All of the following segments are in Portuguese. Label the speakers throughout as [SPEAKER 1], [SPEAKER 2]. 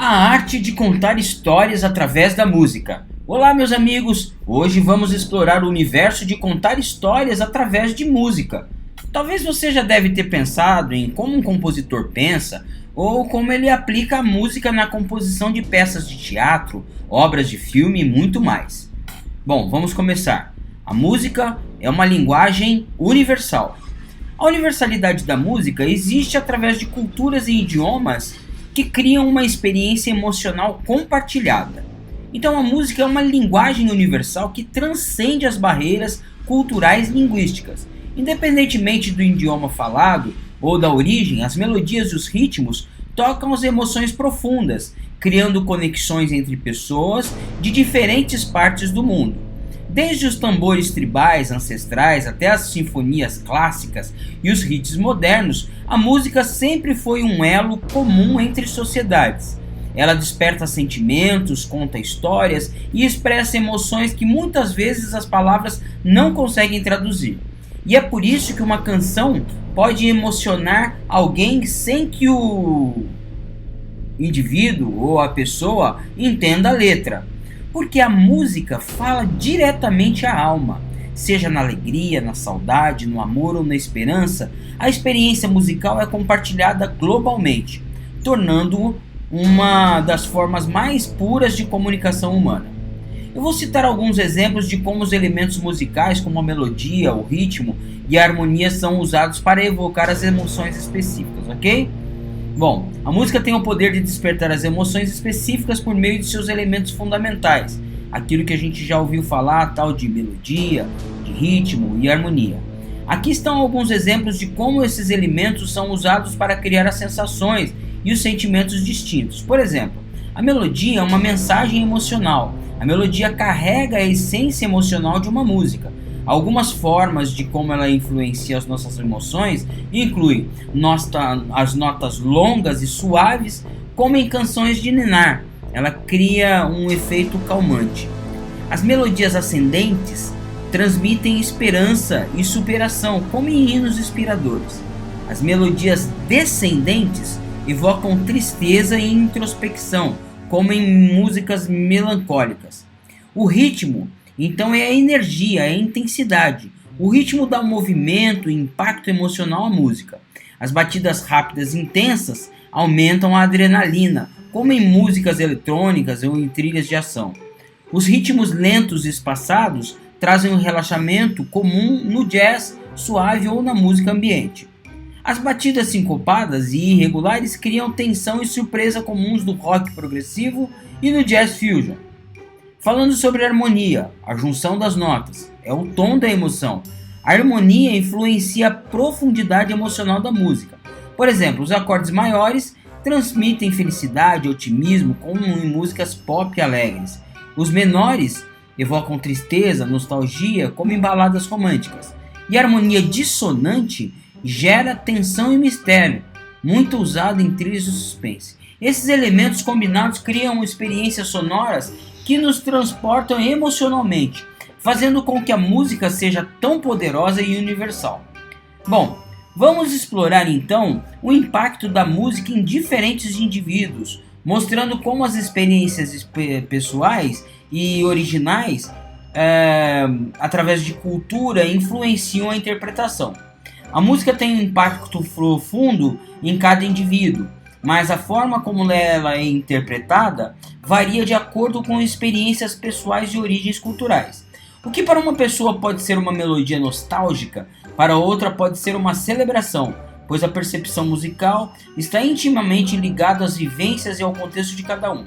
[SPEAKER 1] A arte de contar histórias através da música. Olá, meus amigos! Hoje vamos explorar o universo de contar histórias através de música. Talvez você já deve ter pensado em como um compositor pensa ou como ele aplica a música na composição de peças de teatro, obras de filme e muito mais. Bom, vamos começar. A música é uma linguagem universal. A universalidade da música existe através de culturas e idiomas que criam uma experiência emocional compartilhada. Então a música é uma linguagem universal que transcende as barreiras culturais e linguísticas. Independentemente do idioma falado ou da origem, as melodias e os ritmos tocam as emoções profundas, criando conexões entre pessoas de diferentes partes do mundo. Desde os tambores tribais ancestrais até as sinfonias clássicas e os hits modernos, a música sempre foi um elo comum entre sociedades. Ela desperta sentimentos, conta histórias e expressa emoções que muitas vezes as palavras não conseguem traduzir. E é por isso que uma canção pode emocionar alguém sem que o indivíduo ou a pessoa entenda a letra. Porque a música fala diretamente à alma. Seja na alegria, na saudade, no amor ou na esperança, a experiência musical é compartilhada globalmente, tornando-o uma das formas mais puras de comunicação humana. Eu vou citar alguns exemplos de como os elementos musicais, como a melodia, o ritmo e a harmonia, são usados para evocar as emoções específicas, ok? Bom, a música tem o poder de despertar as emoções específicas por meio de seus elementos fundamentais, aquilo que a gente já ouviu falar, tal de melodia, de ritmo e harmonia. Aqui estão alguns exemplos de como esses elementos são usados para criar as sensações e os sentimentos distintos. Por exemplo, a melodia é uma mensagem emocional. A melodia carrega a essência emocional de uma música. Algumas formas de como ela influencia as nossas emoções incluem as notas longas e suaves, como em canções de ninar. Ela cria um efeito calmante. As melodias ascendentes transmitem esperança e superação, como em hinos inspiradores. As melodias descendentes evocam tristeza e introspecção, como em músicas melancólicas. O ritmo, então, é a energia, é a intensidade. O ritmo dá movimento e impacto emocional à música. As batidas rápidas e intensas aumentam a adrenalina, como em músicas eletrônicas ou em trilhas de ação. Os ritmos lentos e espaçados trazem um relaxamento comum no jazz suave ou na música ambiente. As batidas sincopadas e irregulares criam tensão e surpresa comuns do rock progressivo e no jazz fusion. Falando sobre harmonia, a junção das notas é o tom da emoção. A harmonia influencia a profundidade emocional da música. Por exemplo, os acordes maiores transmitem felicidade e otimismo, como em músicas pop alegres. Os menores evocam tristeza, nostalgia, como em baladas românticas. E a harmonia dissonante gera tensão e mistério, muito usado em trilhas de suspense. Esses elementos combinados criam experiências sonoras que nos transportam emocionalmente, fazendo com que a música seja tão poderosa e universal. Bom, vamos explorar então o impacto da música em diferentes indivíduos, mostrando como as experiências pessoais e originais, através de cultura, influenciam a interpretação. A música tem um impacto profundo em cada indivíduo, mas a forma como ela é interpretada varia de acordo com experiências pessoais e origens culturais. O que para uma pessoa pode ser uma melodia nostálgica, para outra pode ser uma celebração, pois a percepção musical está intimamente ligada às vivências e ao contexto de cada um.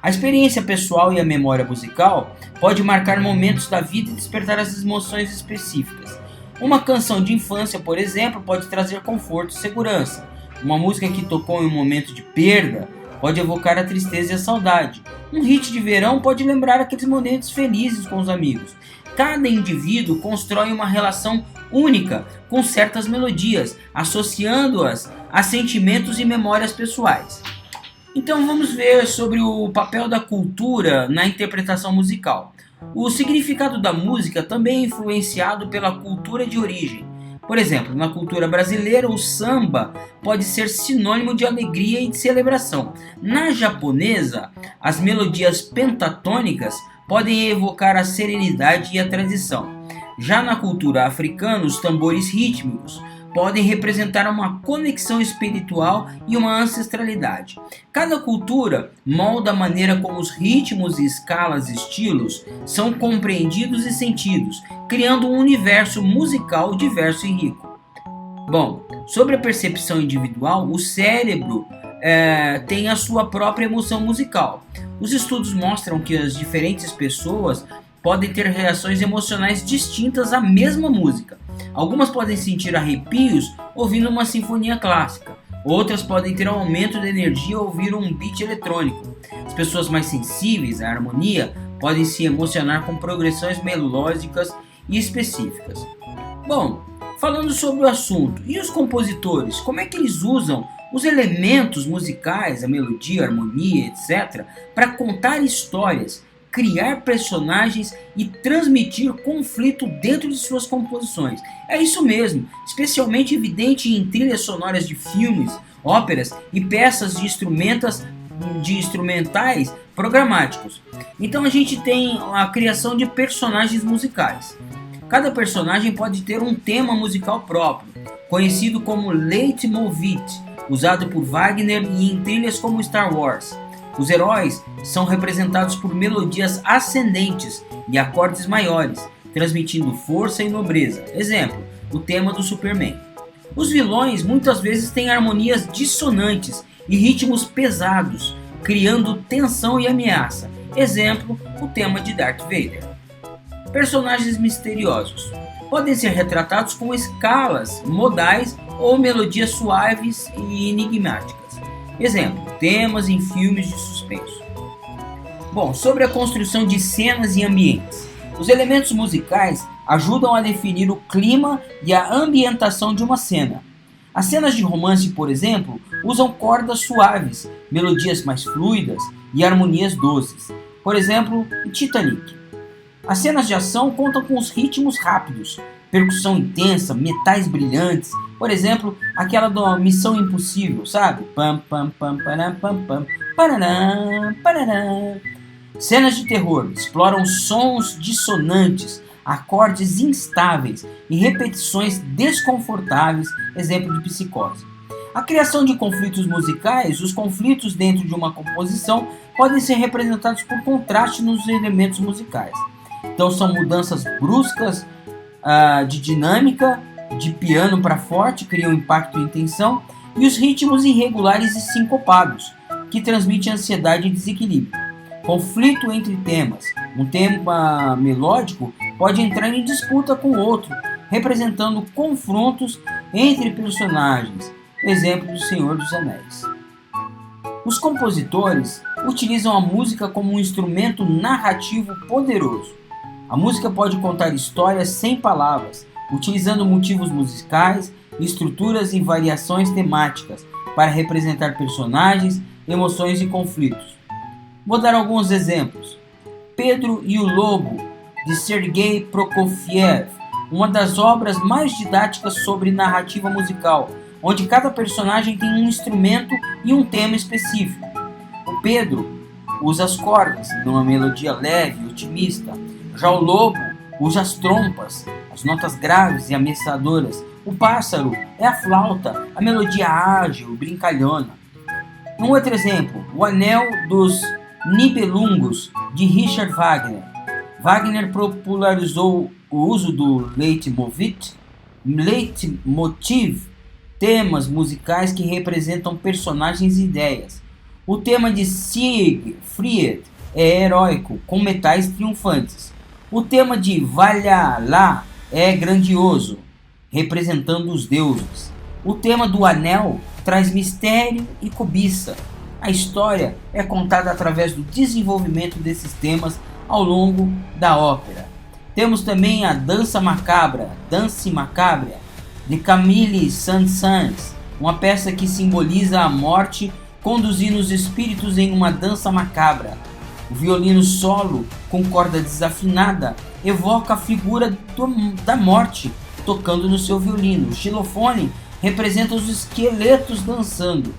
[SPEAKER 1] A experiência pessoal e a memória musical pode marcar momentos da vida e despertar as emoções específicas. Uma canção de infância, por exemplo, pode trazer conforto e segurança. Uma música que tocou em um momento de perda pode evocar a tristeza e a saudade. Um hit de verão pode lembrar aqueles momentos felizes com os amigos. Cada indivíduo constrói uma relação única com certas melodias, associando-as a sentimentos e memórias pessoais. Então vamos ver sobre o papel da cultura na interpretação musical. O significado da música também é influenciado pela cultura de origem. Por exemplo, na cultura brasileira, o samba pode ser sinônimo de alegria e de celebração. Na japonesa, as melodias pentatônicas podem evocar a serenidade e a tradição. Já na cultura africana, os tambores rítmicos podem representar uma conexão espiritual e uma ancestralidade. Cada cultura molda a maneira como os ritmos, escalas e estilos são compreendidos e sentidos, criando um universo musical diverso e rico. Bom, sobre a percepção individual, o cérebro tem a sua própria emoção musical. Os estudos mostram que as diferentes pessoas podem ter reações emocionais distintas à mesma música. Algumas podem sentir arrepios ouvindo uma sinfonia clássica. Outras podem ter um aumento de energia ao ouvir um beat eletrônico. As pessoas mais sensíveis à harmonia podem se emocionar com progressões melódicas e específicas. Bom, falando sobre o assunto, e os compositores? Como é que eles usam os elementos musicais, a melodia, a harmonia, etc., para contar histórias, criar personagens e transmitir conflito dentro de suas composições? É isso mesmo, especialmente evidente em trilhas sonoras de filmes, óperas e peças de instrumentais programáticos. Então a gente tem a criação de personagens musicais. Cada personagem pode ter um tema musical próprio, conhecido como Leitmotiv, usado por Wagner e em trilhas como Star Wars. Os heróis são representados por melodias ascendentes e acordes maiores, transmitindo força e nobreza. Exemplo, o tema do Superman. Os vilões muitas vezes têm harmonias dissonantes e ritmos pesados, criando tensão e ameaça. Exemplo, o tema de Darth Vader. Personagens misteriosos podem ser retratados com escalas modais ou melodias suaves e enigmáticas. Exemplo, temas em filmes de suspense. Bom, sobre a construção de cenas e ambientes. Os elementos musicais ajudam a definir o clima e a ambientação de uma cena. As cenas de romance, por exemplo, usam cordas suaves, melodias mais fluidas e harmonias doces. Por exemplo, em Titanic. As cenas de ação contam com os ritmos rápidos, percussão intensa, metais brilhantes. Por exemplo, aquela da Missão Impossível, sabe? Pam, pam, pam, param, pam, pam, pararam, pararam. Cenas de terror exploram sons dissonantes, acordes instáveis e repetições desconfortáveis, exemplo de Psicose. A criação de conflitos musicais, os conflitos dentro de uma composição podem ser representados por contraste nos elementos musicais. Então são mudanças bruscas de dinâmica, de piano para forte, criam impacto e tensão, e os ritmos irregulares e sincopados, que transmitem ansiedade e desequilíbrio. Conflito entre temas. Um tema melódico pode entrar em disputa com outro, representando confrontos entre personagens. Exemplo do Senhor dos Anéis. Os compositores utilizam a música como um instrumento narrativo poderoso. A música pode contar histórias sem palavras, utilizando motivos musicais, estruturas e variações temáticas para representar personagens, emoções e conflitos. Vou dar alguns exemplos. Pedro e o Lobo, de Sergei Prokofiev, uma das obras mais didáticas sobre narrativa musical, onde cada personagem tem um instrumento e um tema específico. O Pedro usa as cordas, numa melodia leve e otimista. Já o Lobo usa as trompas, as notas graves e ameaçadoras. O pássaro é a flauta, a melodia ágil, brincalhona. Um outro exemplo, o Anel dos Nibelungos, de Richard Wagner. Wagner popularizou o uso do leitmotiv, temas musicais que representam personagens e ideias. O tema de Siegfried é heróico, com metais triunfantes. O tema de Valhalla é grandioso, representando os deuses. O tema do Anel traz mistério e cobiça. A história é contada através do desenvolvimento desses temas ao longo da ópera. Temos também a Danse Macabre, de Camille Saint-Saëns, uma peça que simboliza a morte, conduzindo os espíritos em uma dança macabra. O violino solo, com corda desafinada, evoca a figura da morte, tocando no seu violino. O xilofone representa os esqueletos dançando.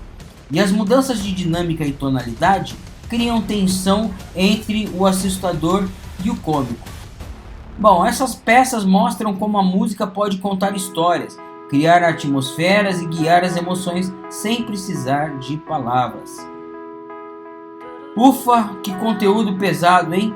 [SPEAKER 1] E as mudanças de dinâmica e tonalidade criam tensão entre o assustador e o cômico. Bom, essas peças mostram como a música pode contar histórias, criar atmosferas e guiar as emoções sem precisar de palavras. Ufa, que conteúdo pesado, hein?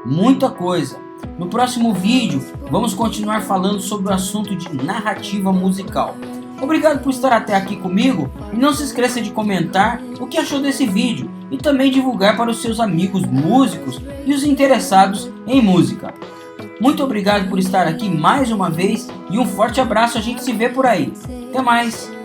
[SPEAKER 1] Muita coisa. No próximo vídeo, vamos continuar falando sobre o assunto de narrativa musical. Obrigado por estar até aqui comigo e não se esqueça de comentar o que achou desse vídeo e também divulgar para os seus amigos músicos e os interessados em música. Muito obrigado por estar aqui mais uma vez e um forte abraço, a gente se vê por aí. Até mais!